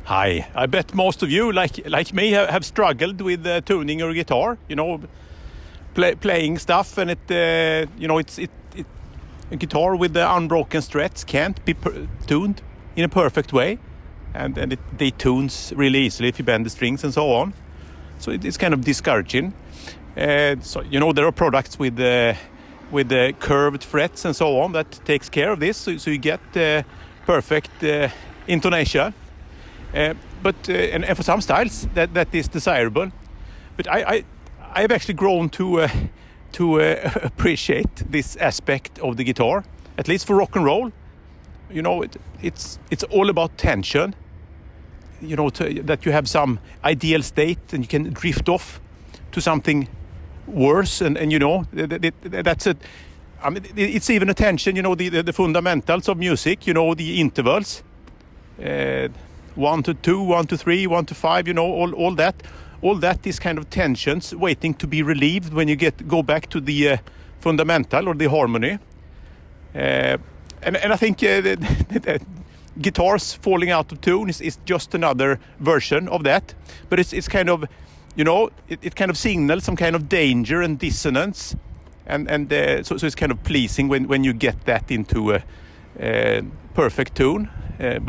Hi, I bet most of you, like me, have struggled with tuning your guitar. Playing stuff, and it's a guitar with the unbroken strets can't be tuned in a perfect way, and it detunes really easily if you bend the strings and so on. So it's kind of discouraging. So there are products with the curved frets and so on that takes care of this, so you get perfect intonation. But for some styles that is desirable. But I've actually grown to appreciate this aspect of the guitar, at least for rock and roll. It's all about tension. That you have some ideal state and you can drift off to something worse, and that's it. I mean, it's even a tension. The fundamentals of music. The intervals. 1 to 2, 1 to 3, 1 to 5, all that is kind of tensions waiting to be relieved when you go back to the fundamental or the harmony. And I think the guitars falling out of tune is just another version of that. But it's kind of, it kind of signals some kind of danger and dissonance. And so it's kind of pleasing when you get that into a perfect tune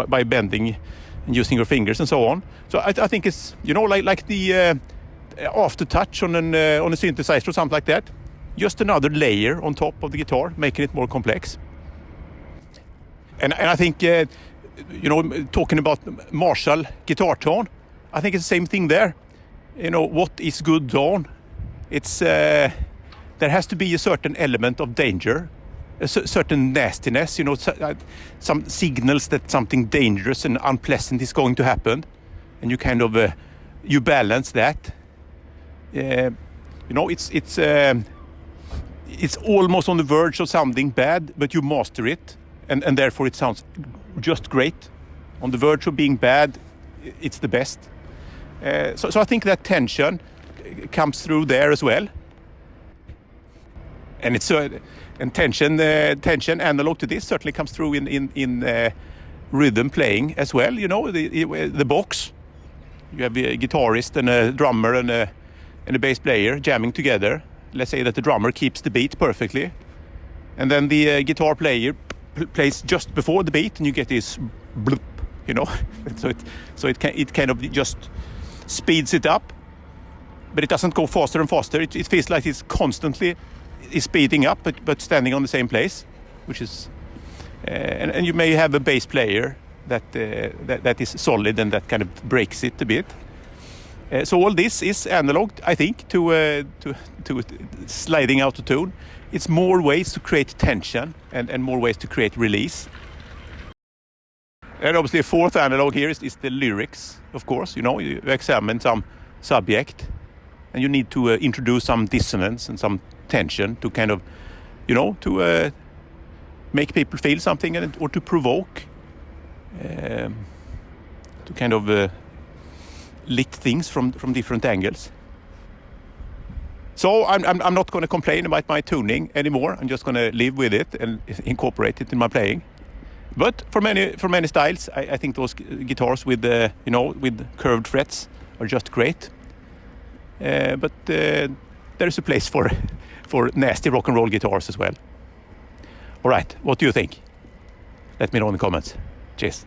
by bending and using your fingers and so on. So I think it's like the aftertouch on a synthesizer or something like that. Just another layer on top of the guitar, making it more complex. And I think talking about Marshall guitar tone, I think it's the same thing there. What is good tone? It's there has to be a certain element of danger. A certain nastiness, some signals that something dangerous and unpleasant is going to happen, and you kind of you balance that. It's almost on the verge of something bad, but you master it, and therefore it sounds just great. On the verge of being bad, it's the best. So I think that tension comes through there as well, and it's and tension analog to this certainly comes through in rhythm playing as well. The box. You have a guitarist and a drummer and a bass player jamming together. Let's say that the drummer keeps the beat perfectly, and then the guitar player plays just before the beat, and you get this bloop. So it kind of just speeds it up, but it doesn't go faster and faster. It feels like it's constantly is speeding up, but standing on the same place, which is and you may have a bass player that is solid and that kind of breaks it a bit. So all this is analog, I think, to sliding out of tune. It's more ways to create tension and more ways to create release. And obviously a fourth analog here is the lyrics, of course. You examine some subject and you need to introduce some dissonance and some tension to kind of, to make people feel something or to provoke, to kind of lit things from different angles. So I'm not going to complain about my tuning anymore. I'm just going to live with it and incorporate it in my playing. But for many styles, I think those guitars with with curved frets are just great. But there is a place for nasty rock and roll guitars as well. All right, what do you think? Let me know in the comments. Cheers.